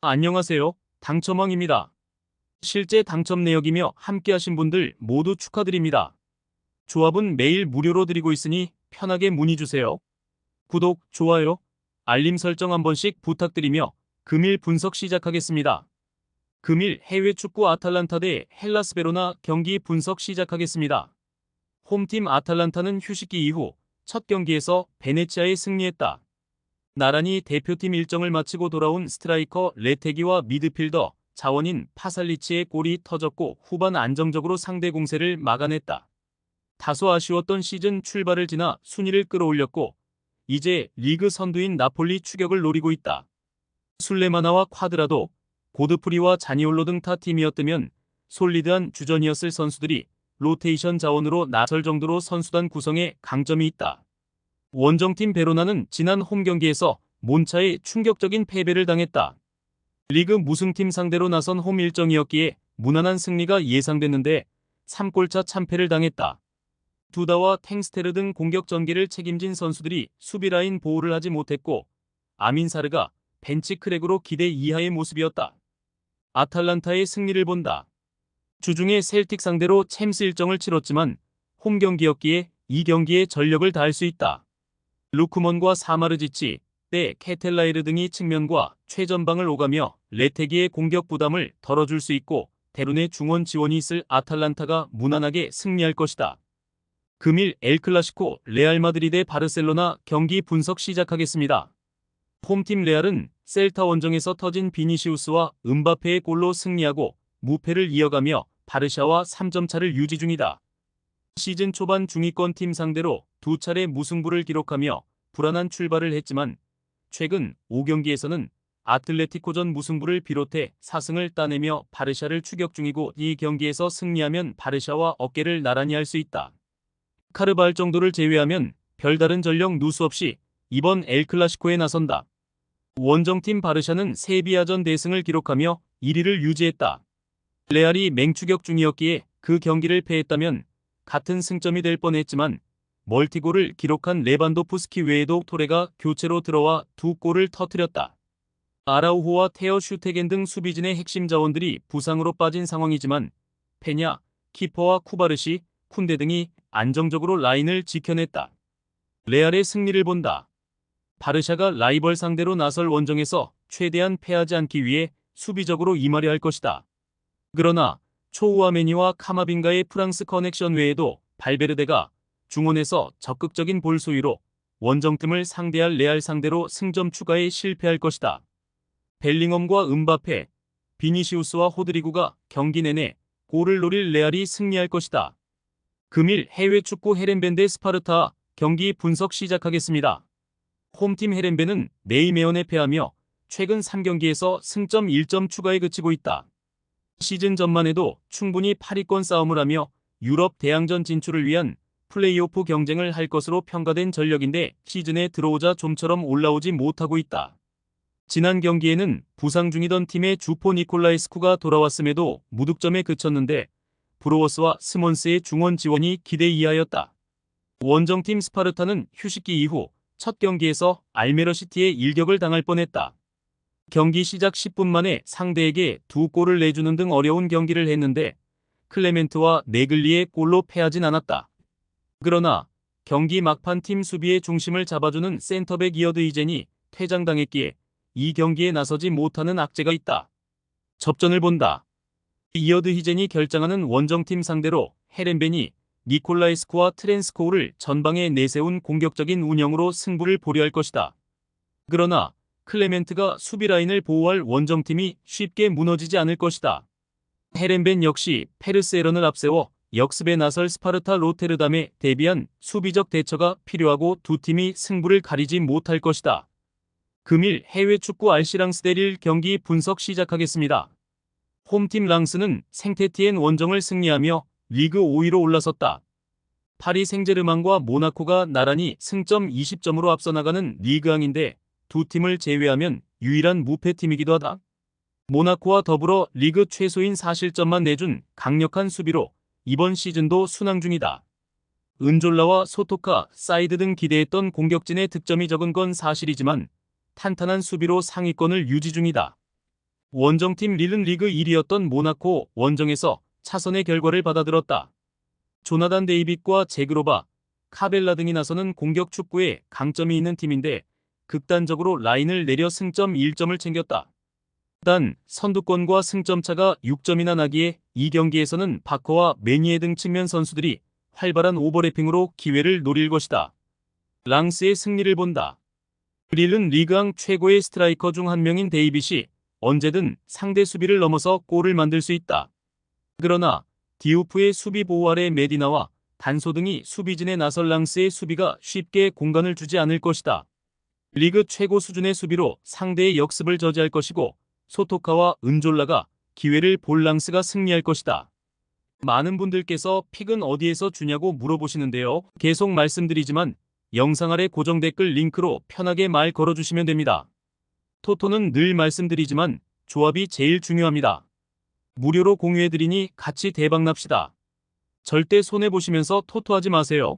안녕하세요. 당첨왕입니다. 실제 당첨 내역이며 함께하신 분들 모두 축하드립니다. 조합은 매일 무료로 드리고 있으니 편하게 문의주세요. 구독, 좋아요, 알림 설정 한 번씩 부탁드리며 금일 분석 시작하겠습니다. 금일 해외 축구 아탈란타 대 헬라스 베로나 경기 분석 시작하겠습니다. 홈팀 아탈란타는 휴식기 이후 첫 경기에서 베네치아에 승리했다. 나란히 대표팀 일정을 마치고 돌아온 스트라이커 레테기와 미드필더 자원인 파살리치의 골이 터졌고 후반 안정적으로 상대 공세를 막아냈다. 다소 아쉬웠던 시즌 출발을 지나 순위를 끌어올렸고 이제 리그 선두인 나폴리 추격을 노리고 있다. 술레마나와 콰드라도, 고드프리와 자니올로 등 타 팀이었다면 솔리드한 주전이었을 선수들이 로테이션 자원으로 나설 정도로 선수단 구성에 강점이 있다. 원정팀 베로나는 지난 홈 경기에서 몬차에 충격적인 패배를 당했다. 리그 무승팀 상대로 나선 홈 일정이었기에 무난한 승리가 예상됐는데 3골차 참패를 당했다. 두다와 탱스테르 등 공격 전개를 책임진 선수들이 수비 라인 보호를 하지 못했고 아민사르가 벤치 크랙으로 기대 이하의 모습이었다. 아탈란타의 승리를 본다. 주중에 셀틱 상대로 챔스 일정을 치렀지만 홈 경기였기에 이 경기에 전력을 다할 수 있다. 루크먼과 사마르지치, 때 케텔라이르 등이 측면과 최전방을 오가며 레테기의 공격 부담을 덜어줄 수 있고 대룬의 중원 지원이 있을 아탈란타가 무난하게 승리할 것이다. 금일 엘클라시코 레알 마드리드 바르셀로나 경기 분석 시작하겠습니다. 홈팀 레알은 셀타 원정에서 터진 비니시우스와 음바페의 골로 승리하고 무패를 이어가며 바르샤와 3점 차를 유지 중이다. 시즌 초반 중위권 팀 상대로 두 차례 무승부를 기록하며 불안한 출발을 했지만 최근 5경기에서는 아틀레티코전 무승부를 비롯해 4승을 따내며 바르샤를 추격 중이고 이 경기에서 승리하면 바르샤와 어깨를 나란히 할 수 있다. 카르발 정도를 제외하면 별다른 전력 누수 없이 이번 엘클라시코에 나선다. 원정팀 바르샤는 세비야전 대승을 기록하며 1위를 유지했다. 레알이 맹추격 중이었기에 그 경기를 패했다면 같은 승점이 될 뻔했지만 멀티골을 기록한 레반도프스키 외에도 토레가 교체로 들어와 두 골을 터뜨렸다. 아라우호와 테어 슈테겐 등 수비진의 핵심 자원들이 부상으로 빠진 상황이지만 페냐, 키퍼와 쿠바르시, 쿤데 등이 안정적으로 라인을 지켜냈다. 레알의 승리를 본다. 바르샤가 라이벌 상대로 나설 원정에서 최대한 패하지 않기 위해 수비적으로 임하려 할 것이다. 그러나 초우아메니와 카마빙가의 프랑스 커넥션 외에도 발베르데가 중원에서 적극적인 볼 소유로 원정팀을 상대할 레알 상대로 승점 추가에 실패할 것이다. 벨링엄과 음바페, 비니시우스와 호드리구가 경기 내내 골을 노릴 레알이 승리할 것이다. 금일 해외 축구 헤렌벤 대 스파르타 경기 분석 시작하겠습니다. 홈팀 헤렌벤은 네이메온에 패하며 최근 3경기에서 승점 1점 추가에 그치고 있다. 시즌 전만 해도 충분히 8위권 싸움을 하며 유럽 대항전 진출을 위한 플레이오프 경쟁을 할 것으로 평가된 전력인데 시즌에 들어오자 좀처럼 올라오지 못하고 있다. 지난 경기에는 부상 중이던 팀의 주포 니콜라이스쿠가 돌아왔음에도 무득점에 그쳤는데 브로워스와 스몬스의 중원 지원이 기대 이하였다. 원정팀 스파르타는 휴식기 이후 첫 경기에서 알메러시티에 일격을 당할 뻔했다. 경기 시작 10분 만에 상대에게 두 골을 내주는 등 어려운 경기를 했는데 클레멘트와 네글리의 골로 패하진 않았다. 그러나 경기 막판 팀 수비의 중심을 잡아주는 센터백 이어드 이젠이 퇴장당했기에 이 경기에 나서지 못하는 악재가 있다. 접전을 본다. 이어드 히젠이 결장하는 원정팀 상대로 헤렌벤이 니콜라이스쿠와 트랜스코우를 전방에 내세운 공격적인 운영으로 승부를 보려 할 것이다. 그러나 클레멘트가 수비 라인을 보호할 원정팀이 쉽게 무너지지 않을 것이다. 헤렌벤 역시 페르스에런을 앞세워 역습에 나설 스파르타 로테르담에 대비한 수비적 대처가 필요하고 두 팀이 승부를 가리지 못할 것이다. 금일 해외 축구 알시랑스 대 릴 경기 분석 시작하겠습니다. 홈팀 랑스는 생테티엔 원정을 승리하며 리그 5위로 올라섰다. 파리 생제르맹과 모나코가 나란히 승점 20점으로 앞서 나가는 리그왕인데 두 팀을 제외하면 유일한 무패팀이기도 하다. 모나코와 더불어 리그 최소인 4실점만 내준 강력한 수비로 이번 시즌도 순항 중이다. 은졸라와 소토카, 사이드 등 기대했던 공격진의 득점이 적은 건 사실이지만 탄탄한 수비로 상위권을 유지 중이다. 원정팀 릴은 리그 1위였던 모나코 원정에서 차선의 결과를 받아들었다. 조나단 데이빗과 제그로바, 카벨라 등이 나서는 공격 축구에 강점이 있는 팀인데 극단적으로 라인을 내려 승점 1점을 챙겼다. 단 선두권과 승점 차가 6점이나 나기에 이 경기에서는 바커와 메니에 등 측면 선수들이 활발한 오버래핑으로 기회를 노릴 것이다. 랑스의 승리를 본다. 릴은 리그왕 최고의 스트라이커 중 한 명인 데이빗이 언제든 상대 수비를 넘어서 골을 만들 수 있다. 그러나 디오프의 수비 보호 아래 메디나와 단소 등이 수비진에 나설 랑스의 수비가 쉽게 공간을 주지 않을 것이다. 리그 최고 수준의 수비로 상대의 역습을 저지할 것이고 소토카와 은졸라가 기회를 볼 랑스가 승리할 것이다. 많은 분들께서 픽은 어디에서 주냐고 물어보시는데요. 계속 말씀드리지만 영상 아래 고정 댓글 링크로 편하게 말 걸어주시면 됩니다. 토토는 늘 말씀드리지만 조합이 제일 중요합니다. 무료로 공유해드리니 같이 대박납시다. 절대 손해보시면서 토토하지 마세요.